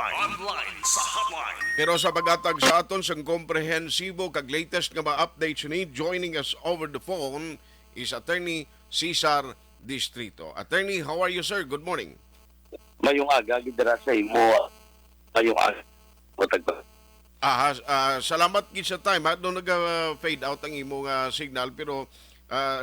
Online sa hotline. Pero sa pag-atag sa aton sa komprehensibo kag latest nga mga updates ni joining us over the phone is Attorney Cesar Distrito. Attorney, how are you, sir? Good morning. Mayong aga gidara sa imo mayong aga matagba. Salamat gid sa time. Doon nag-fade out ang imong signal pero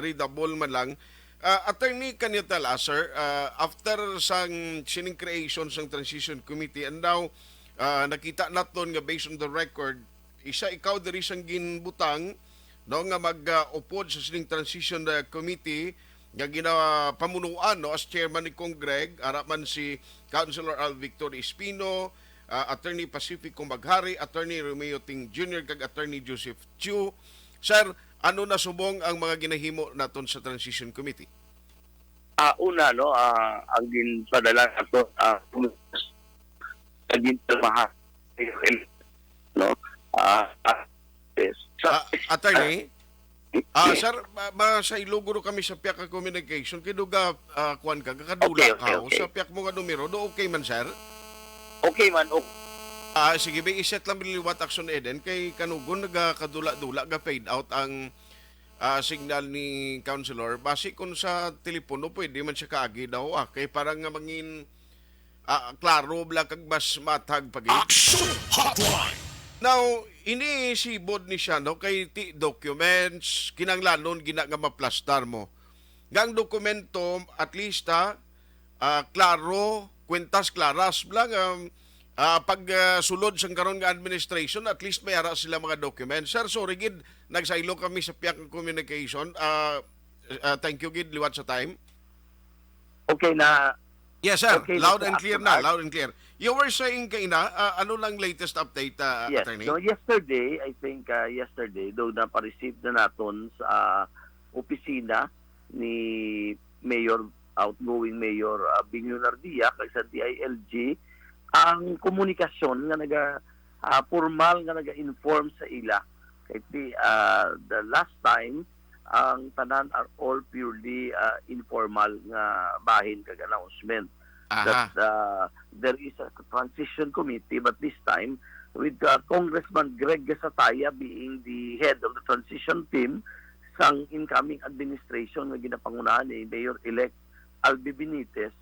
readable man lang. Attorney, can you tell us, sir, after sang sining creation sang transition committee and now nakita naton nga based on the record, isa ikaw diri sang ginbutang no nga mag-upod sa sining transition committee nga ginapamunuan no as chairman ni Congreg, ara man si Councilor Al Victor Espino, Attorney Pacifico Maghari, Attorney Romeo Ting Jr. kag Attorney Joseph Chu. Sir, ano na subong ang mga ginahimo naton sa transition committee? Una no ang ginpadala ato gintalmahan no yes. Attorney, sir, sa iluguro kami sa piyak ka communication kiduga kuan ka kakadula Okay. sa piyak mo nga numero do okay man, sir? Okay man Sige, ba iset lang biliwat action Eden kay kanugon nagakadula-dula ga fade out ang signal ni Councilor. Base kung sa telepono pwede man siya kaagi daw kay parang nga mangin klaro bla kag mas matag pagi. Action Hotline. Now, ini si bod ni siya no kay ti documents kinanglanon gina nga maplastar mo. Gang dokumento at least klaro, kwentas klaras blang pag sulod sang karon nga administration at least may ara sila mga documents. Sir, sorry gid nagsaylo kami sa piyak ng communication. Thank you gid liwat sa time. okay na Yes, sir. Okay, Loud Mr. and clear na, Akbar. loud and clear. You were saying kaina, ano lang latest update, yes. attorney? So yesterday, I think yesterday though na pa-receive na naton sa opisina ni outgoing Mayor Binyo Nardia kay sa DILG ang komunikasyon nga formal nga naga-inform sa ila kay the last time ang tanan are all purely informal nga bahin kag announcement that there is a transition committee but this time with Congressman Greg Gasataya being the head of the transition team sang incoming administration nga ginapangunahan ni Mayor-elect Albi Benitez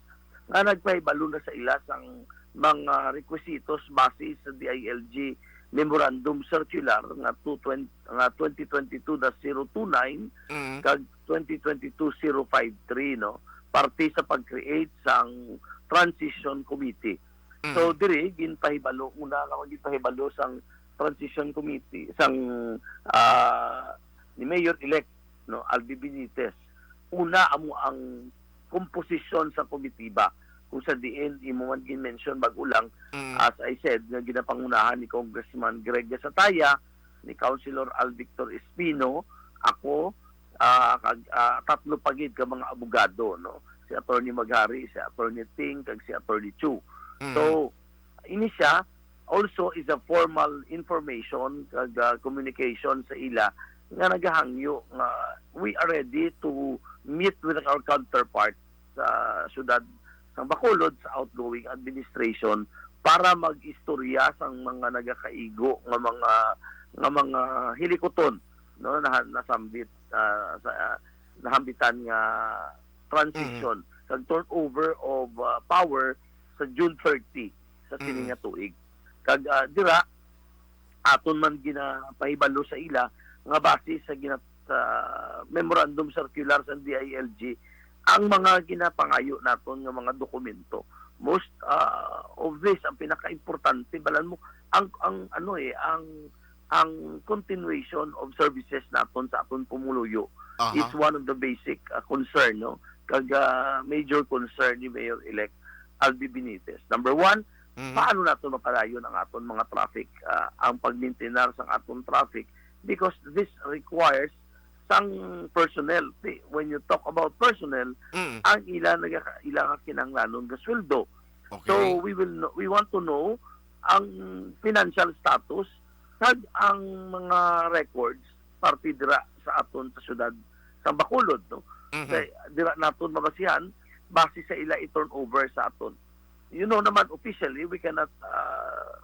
nga nagpahibalo na sa ila sang mga requisitos base sa DILG Memorandum Circular nga 2022-029 kag 2022-053 no parte sa pag-create sang transition committee. So diri ginpahibalo una nga ginpahibalo sang transition committee sang ni Mayor-elect no Albi Benitez. Una amo ang komposisyon sa komitiba kung sa diin imo man gin-mention bagulang as I said nga ginapangunahan ni Congressman Greg Gasataya, ni Councilor Al Victor Espino, ako tatlo pagid ka mga abogado no, si Attorney Maghari, si Attorney Ting kag si Attorney Chu. So ini siya also is a formal information kag communication sa ila nga nagahangyo nga we are ready to meet with our counterpart sa syudad ng Bacolod sa outgoing administration para mag-istorya sang mga nagakaigo nga mga hilikoton no nasambit nahambitan nga transition sa turnover of power sa June 30 sa sining nga tuig. Kag dira aton man ginapahibalo sa ila nga base sa memorandum circular sa DILG ang mga ginapangayo naton nga mga dokumento. Most of this ang pinaka-importante balan mo ang continuation of services naton sa aton pumuluyo is one of the basic concern no kag major concern ni Mayor-elect Albi Benitez. Number one, paano nato mapadayon ang aton mga traffic ang pag-maintain sa aton traffic because this requires sang personnel. When you talk about personnel, ang ilang kinanglanon nga sweldo. Okay. So we want to know ang financial status kag ang mga records parte dira sa aton sa syudad sa Bacolod no. Kay dira naton mabasihan base sa ila i-turnover sa aton. naman officially we cannot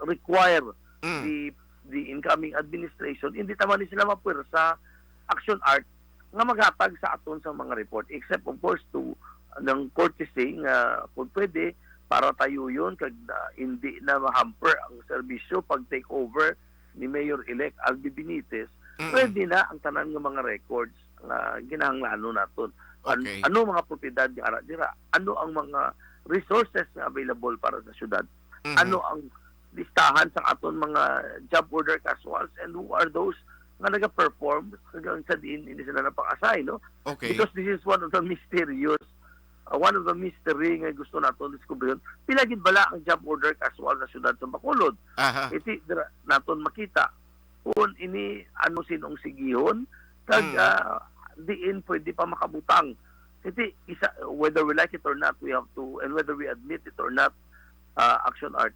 require Mm. the incoming administration, hindi naman ni sila mapwersa Action Art nga maghatag sa aton sa mga report, except of course to ng courtesy nga kung pwede para tayo yun kag hindi na ma-hamper ang serbisyo pag take over ni Mayor-elect Albi Benitez. Pwede na ang tanan ng mga records nga ginahanglanon naton. Okay. Ano mga propiedad ni ara dira? Ano ang mga resources na available para sa syudad? Mhm. Ano ang listahan sa aton mga job order casuals, and who are those nga naga-perform hanggang sa diin hindi sila napang-assign, no? Okay. Because this is one of the mystery nga gusto naton diskubriyon. Pila gid bala ang job order casual sa syudad sa Bacolod? Aha. Iti dira naton makita kung ini ano sinong sigihon kag diin pwede pa makabutang. Iti isa, whether we like it or not, we have to, and whether we admit it or not, Action Art,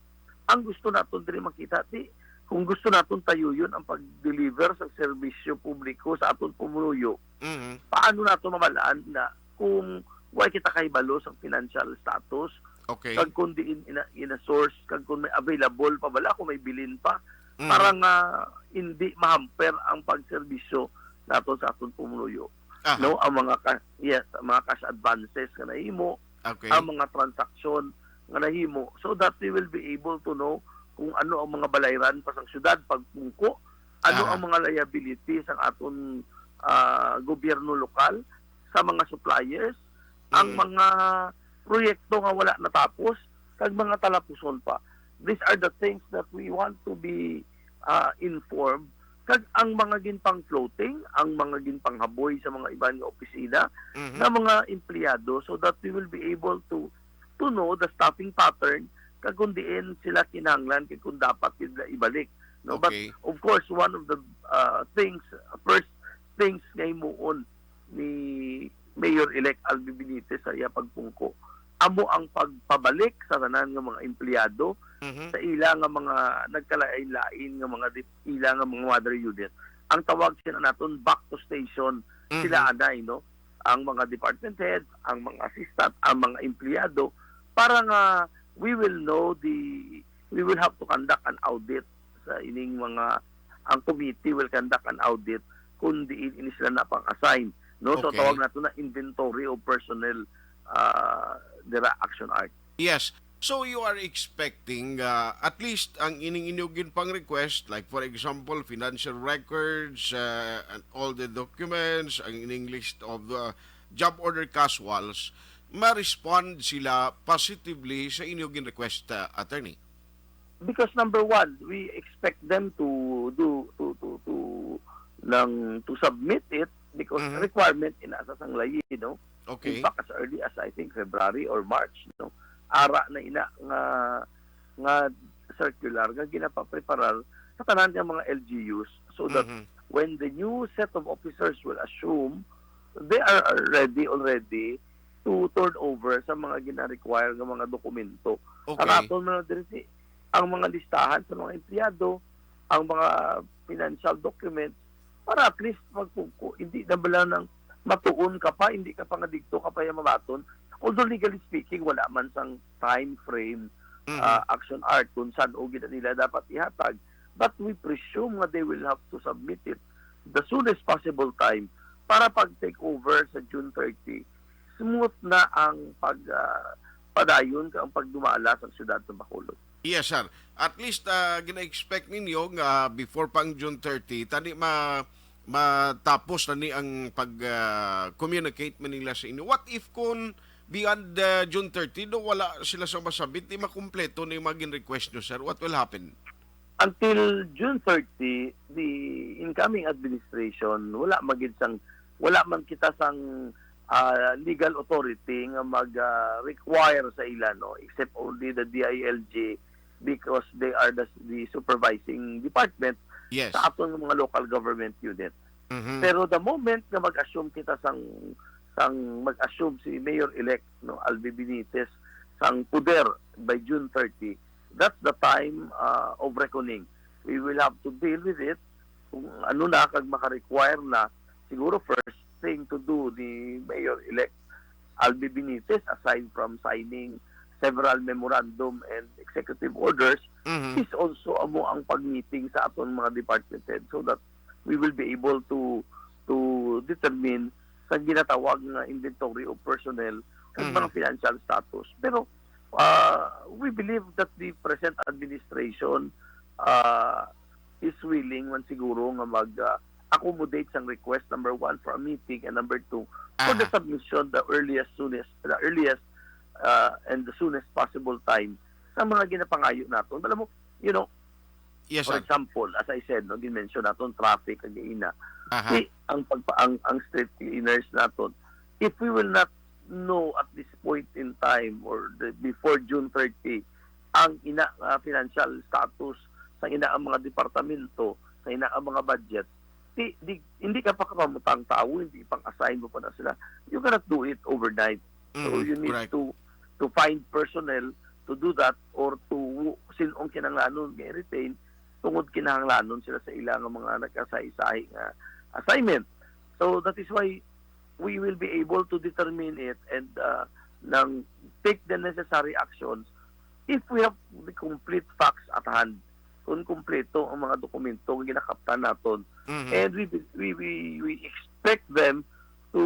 ang gusto naton diri makita ti kung gusto naton tayo yun ang pag-deliver sa serbisyo publiko sa aton pumunuyo, Mhm. paano nato mamalaan na kung why kita kahibalo sa financial status, Okay. kag kung di in a source, kag kung may available pa bala, kung may bilin pa, Mhm. para nga hindi mahamper ang pagserbisyo nato sa aton pumunuyo. Aha. No, ang mga ang mga cash advances nga nahimo, Okay. ang mga transaksyon nga nahimo, so that we will be able to know kung ano ang mga balayran pa sa syudad pagpungko, ano Aha. ang mga liabilities ang aton gobyerno lokal sa mga suppliers, ang mga proyekto nga wala natapos, kag mga talapuson pa. These are the things that we want to be informed. Kag ang mga ginpang floating, ang mga ginpang haboy sa mga ibang opisina Mhm. na mga empleyado, so that we will be able to know the staffing pattern kag kung diin sila kinahanglan kag kung dapat sila ibalik. No? Okay. But of course, one of the first things nga himuon ni Mayor-elect Albi Benitez sa iya pagpungko, amo ang pagpabalik sa tanan nga mga empleyado Mhm. sa ilang nga mga nagkalain-lain nga mga ilang nga mga mother unit. Ang tawag sila naton back to station, Mhm. sila anay, no? Ang mga department heads, ang mga assistant, ang mga empleyado, para nga we will have to conduct an audit sa ining mga, ang committee will conduct an audit kung diin ini sila na pang-assign, no? So Okay. tawag nato na inventory of personnel dira Action Art. Yes. So you are expecting at least ang ining-inugin pang request, like for example, financial records and all the documents, ang ining list of job order casuals, ma-respond sila positively sa inyong request, attorney. Because number one, we expect them to submit it because Mhm. requirement inasas ang layi, no? Okay. In fact, as early as I think February or March, no? Ara na ina nga circular nga ginapapreparar sa tanan ng mga LGUs, so that Mhm. when the new set of officers will assume, they are ready already to turn over sa mga gina-require ng mga dokumento. Okay. Ang aton mga dirisi, ang mga listahan sa mga empleyado, ang mga financial documents, para at least magpungko, hindi na bala ng matuon ka pa, hindi ka pa nga dito ka pa yung mabaton. Although legally speaking, wala man sang time frame, Mhm. Action Art, kung saan o gina nila dapat ihatag. But we presume nga they will have to submit it the soonest possible time para pag-take over sa June 30, smooth na ang padayon ang pagdumala sa siyudad sa Bacolod. Yes, sir. At least gina-expect ninyo before pang June 30 tani matapos na ni ang pag-communicate manila sa inyo. What if kung beyond June 30 do wala sila sa masabit, di makumpleto na yung maging request nyo, sir? What will happen? Until June 30, the incoming administration wala man kita sang legal authority nga mag-require sa ila, no, except only the DILG, because they are the supervising department Yes. sa aton mga local government unit. Mhm. Pero the moment na mag-assume kita sang mag-assume si Mayor-elect, no, Albi Benitez sang puder by June 30, that's the time of reckoning. We will have to deal with it kung ano na kag maka-require na. Siguro first thing to do ni Mayor-elect Albi Benitez, aside from signing several memorandum and executive orders, Mhm. is also amo ang pag-meeting sa aton mga department head so that we will be able to determine sa ginatawag na inventory of personnel kag mga financial status. Pero we believe that the present administration is willing man siguro nga mag-accommodate sang request, number one, for a meeting, and number two, for the submission the earliest and the soonest possible time sa mga ginapangayo naton. Alam mo, Yes, for sir. example, as I said, gin-mention naton traffic kag ina. Aha. Ang street cleaners naton, if we will not know at this point in time or before June 30 ang financial status sa ang mga departamento, sa ang mga budget, hindi ka pa kapamutang tao, hindi pang assign mo pa na sila. You cannot do it overnight. So you need correct. to find personnel to do that or to sinong kinanglanon i-retain tungod kinahanglanon sila sa ilang mga nagkasay-say assignment. So that is why we will be able to determine it and nang take the necessary actions if we have the complete facts at hand, kung kumpleto ang mga dokumento nga ginakaptan naton. And we expect them to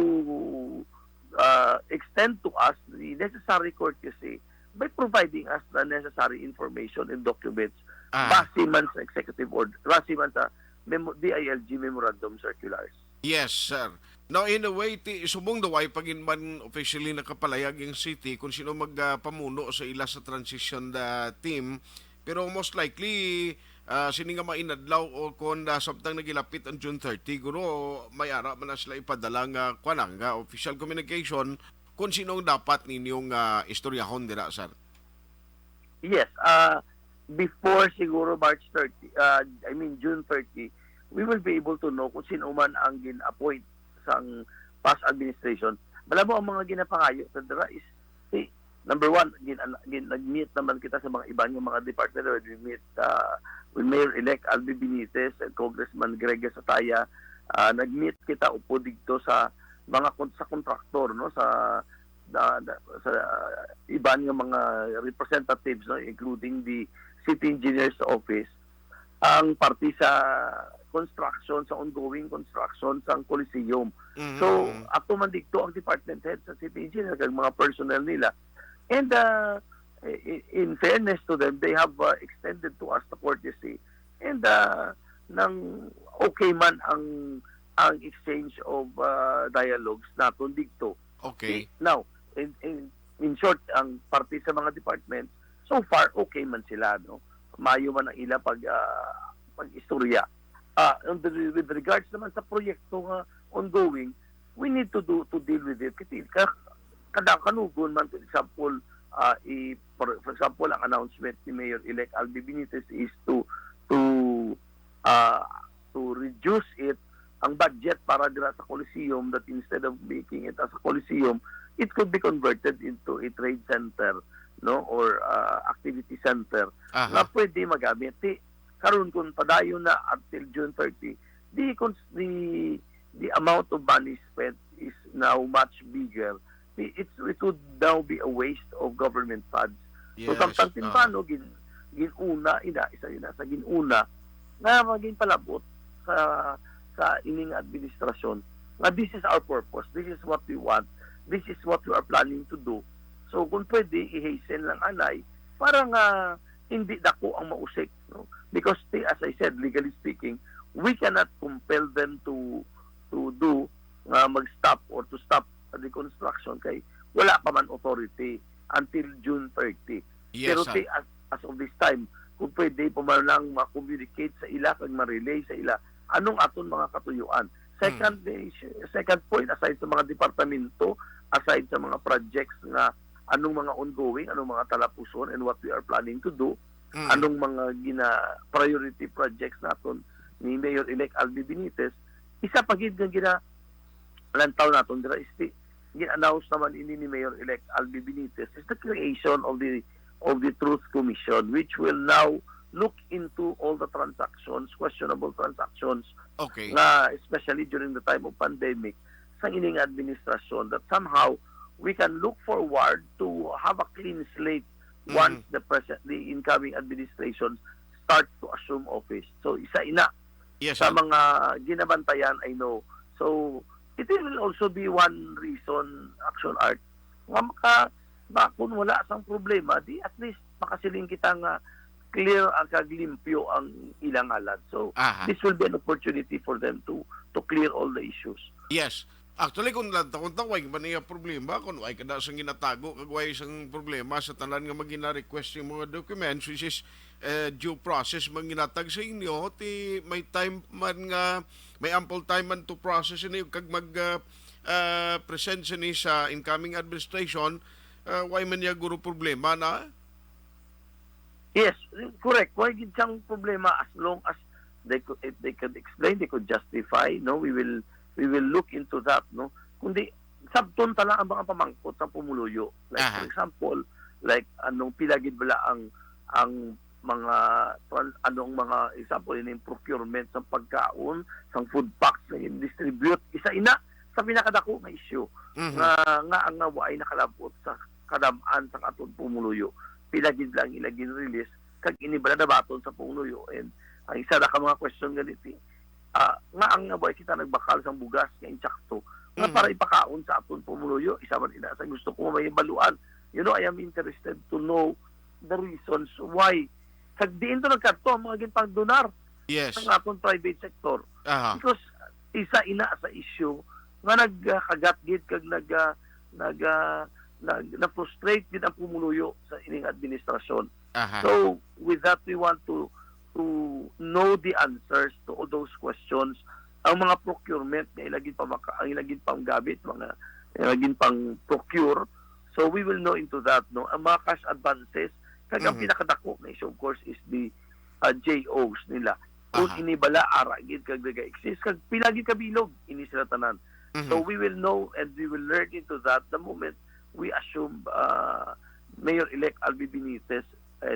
extend to us the necessary courtesy by providing us the necessary information and documents base man sa executive order, base man sa DILG memorandum circulars. Yes, sir. Now, in a way, subong daway pagin man officially nakapalayag yung city kung sino magpamuno sa ila sa transition team. Pero most likely, sini nga mainadlaw o kung sabtang nagilapit ang June 30, guro may ara man na sila ipadala nga kwananga official communication kung sinong dapat ninyong istoryahon dira, sir. Yes, before siguro June 30, we will be able to know kung sino man ang gin-appoint sang past administration. Alam mo, ang mga ginapangayo sa dira is, number one, nag-meet naman kita sa mga ibang mga department. We meet with Mayor-elect Albi Benitez and Congressman Greg Sataya. Nag-meet kita upo dito sa mga sa kontraktor, no, sa ibang mga representatives, no, including the city engineer's office, ang party sa construction, sa ongoing construction sa Coliseum. So, ato man dito ang department head sa city engineer kag mga personnel nila. And in fairness to them, they have extended to us the courtesy. And nang okay man ang exchange of dialogues naton dito. Okay. Now, in short, ang party sa mga departments, so far okay man sila, no. Mayo man ang ila pag-istorya. With regards naman sa proyekto nga ongoing, we need to deal with it. Kasi kanugon man, for example, for example, ang announcement ni Mayor-elect Albi Benitez is to reduce it, ang budget para dira sa Coliseum, that instead of making it as a Coliseum, it could be converted into a trade center, no, or activity center na pwede magamit. Karon kung padayon na until June 30, the amount of money spent is now much bigger. It would now be a waste of government funds. Yes. So samtang timpano ginuna isa sa ginuna nga maging palabot sa ining administrasyon. Nga this is our purpose. This is what we want. This is what we are planning to do. So kung pwede i-hasten lang anay para nga hindi dako ang mausik, no? Because as I said, legally speaking, we cannot compel them to do mag-stop or to stop the construction kay wala pa man authority until June 30. Yes, Pero sir. as of this time, kung pwede po man lang ma-communicate sa ila kag ma-relay sa ila anong aton mga katuyuan. Second point, aside sa mga departamento, aside sa mga projects nga anong mga ongoing, anong mga talapuson and what we are planning to do, anong mga priority projects naton ni Mayor-elect Albi Benitez, isa pa gid nga lantaw naton dira is gin-announce naman ini ni Mayor-elect Albi Benitez is the creation of the Truth Commission, which will now look into all the transactions, questionable transactions, Okay. nga especially during the time of pandemic sa ining administrasyon, that somehow we can look forward to have a clean slate once the incoming administration starts to assume office. So isa ina Yes, sa sir. mga ginabantayan, I know. So it will also be one reason, Action Art, nga kung wala sang problema, di at least makasiling kita nga clear ang kaglimpyo ang ilang alat. So Aha. this will be an opportunity for them to clear all the issues. Yes. Actually, kung tawag man niya problema, kung ay kada sang ginatago, kagway isang problema sa tanan nga magina-request yung mga documents, which is due process, manginatag sa inyo, may time man nga, may ample time man to process inyo, kag present sa ni sa incoming administration, why man niya guro problema na? Yes, correct. Why gid siyang problema as long as if they could explain, they could justify, no? We will look into that, no? Kundi sabton tala ang mga pamangkot sa pumuluyo. Like for example, like anong pilagid bala ang mga mga example in procurement sa pagkaon, sa food packs na distribute, isa ina sa pinakadako nga issue nga ang naway nakalabot sa kadam-an sa aton pumuluyo. Pilagid lang ilagin release kag inibala na baton sa pumuluyo. And ang isa na ka mga question ganiti, nga ang nabuhay kita nagbakal sa bugas nga insakto nga para ipakaon sa aton pumuluyo, isa man ina sa gusto ko may baluan. You know, I am interested to know the reasons why kag diin to nagkadto ang mga ginpang donar Yes. sa aton private sector. Because isa ina sa issue nga nagkagat gid kag na-frustrate gid ang pumuluyo sa ining administrasyon. So with that, we want to know the answers to all those questions. Ang mga procurement nga ilagin pang gamit, mga ilagin pang procure. So we will know into that, no. Ang mga cash advances, kag ang pinakadako na issue of course is the JOs nila. Kung inibala ara gid kag naga-exist kag pila gid kabilog ini sila tanan. So we will know and we will learn into that the moment we assume Mayor-elect Albi Benitez,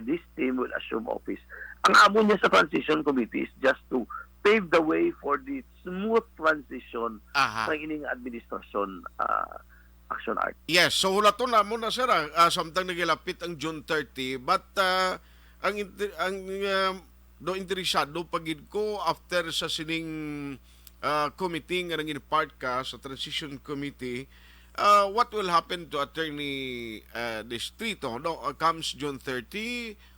this team will assume office. Ang amo niya sa transition committee is just to pave the way for the smooth transition ng ining administrasyon, Action Art. Yes, so hulaton na mo na sir, samtang nagilapit ang June 30, but ang do interesado pagid ko after sa sining committee nga nangin part ka sa transition committee, what will happen to Attorney Distrito no comes June 30?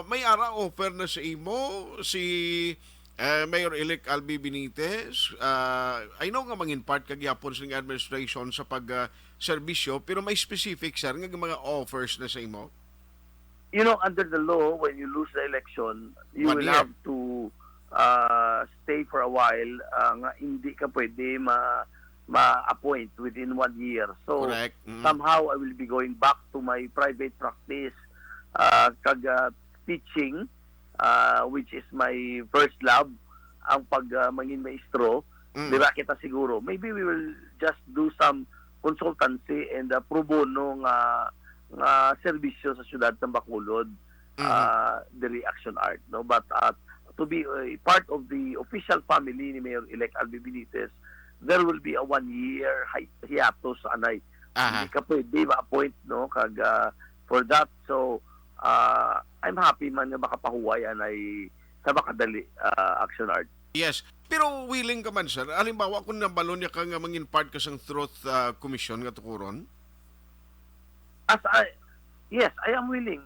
May ara offer na sa imo si Mayor-elect Albi Benitez. I know nga mangin part kagyapon sa administration sa pag-serbisyo, pero may specific sir nga mga offers na sa imo? You know, under the law, when you lose the election, you will have to stay for a while. Nga hindi ka pwede ma-appoint within 1 year. So, correct. Somehow, I will be going back to my private practice, teaching, which is my first love, ang mangin maestro. Diba kita siguro? Maybe we will just do some consultancy and pro bono nga serbisyo sa syudad ng Bacolod, the Action Art, no? But to be a part of the official family ni Mayor-elect Albi Benitez, there will be a 1 year hiatus anay. Hindi ka pwede ma-appoint, no? Kag for that, so I'm happy man nga makapahuway anay sa makadali, Action Art. Yes. Pero willing ka man, sir. Halimbawa, kung nabalon niya ka nga mangin part ka sa Truth Commission nga tukuron? Yes, I am willing.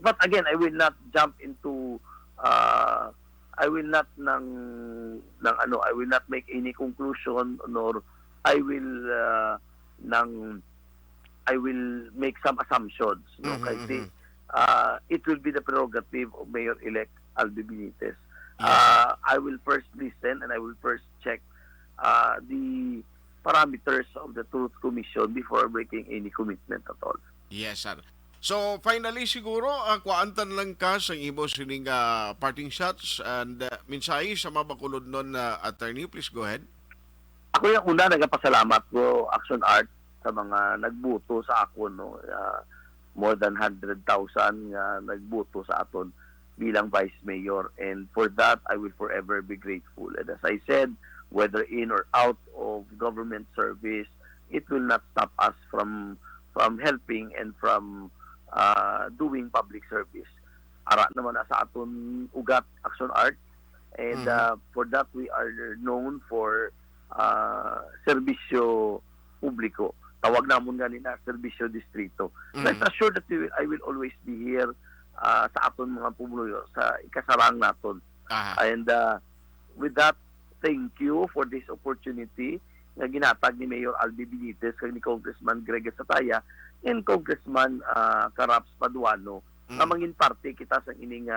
But again, I will not jump into I will not I will not make any conclusion, nor I will make some assumptions, no? Kasi it will be the prerogative of Mayor-elect Albi Benitez. I will first listen and I will first check the parameters of the Truth Commission before making any commitment at all. Yes, sir. So, finally, siguro, kuantan lang ka sa imo sining parting shots and mensahe sa mga Bacolod nun, attorney. Please go ahead. Ako yung una, nagpasalamat ko, Action Art, sa mga nagbuto sa ako, no? More than 100,000 nagbuto sa aton bilang Vice Mayor. And for that, I will forever be grateful. And as I said, whether in or out of government service, it will not stop us from helping and from doing public service. Ara naman na sa aton ugat Action Art, and for that we are known for serbisyo publiko. Tawag namon ganin na serbisyo distrito. Rest assured that I will always be here sa aton mga pumulo sa ikasarang naton. And with that, thank you for this opportunity na ginatag ni Mayor Albi Benitez kag ni Congressman Greg Sataya and Congressman Caraps Paduano na mangin parte kita sa ining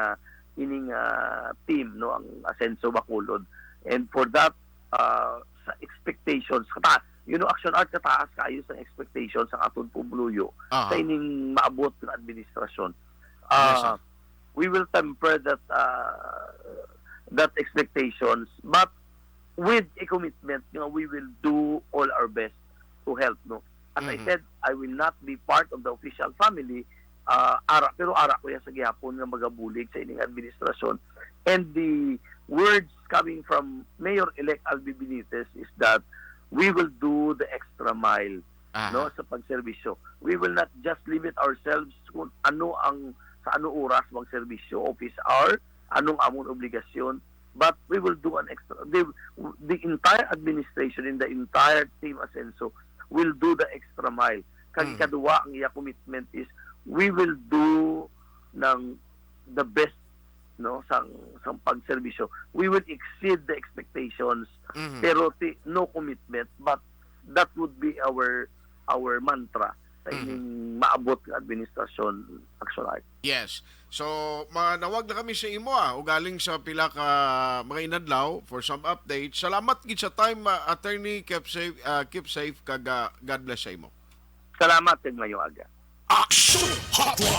team, no, ang Asenso Bacolod. And for that, sa expectations Action Art kataas kayo sa expectations sa aton pumuluyo sa ining maabot ng administrasyon. We will temper that expectations, but with a commitment, we will do all our best to help. No, as I said, I will not be part of the official family. Pero ara ko yan sa gihapon nga magabulig sa ining administrasyon. And the words coming from Mayor-elect Albi Benitez is that we will do the extra mile, no, sa pagserbisyo. We will not just limit ourselves kung sa ano oras magserbisyo, office hour, anong among obligasyon, but we will do an extra. The entire administration and the entire team Asenso will do the extra mile. Kag ikaduwa ang iya commitment is we will do ng the best, no, sang pagserbisyo. We will exceed the expectations, pero no commitment, but that would be our mantra sa ining maabot ng administrasyon Action Art. Yes. So, manawag na kami sa imo ugaling sa pila ka mga inadlaw for some updates. Salamat gid sa time, Attorney. Keep safe kag God bless sa imo. Salamat kag mayo aga. Action Hotline.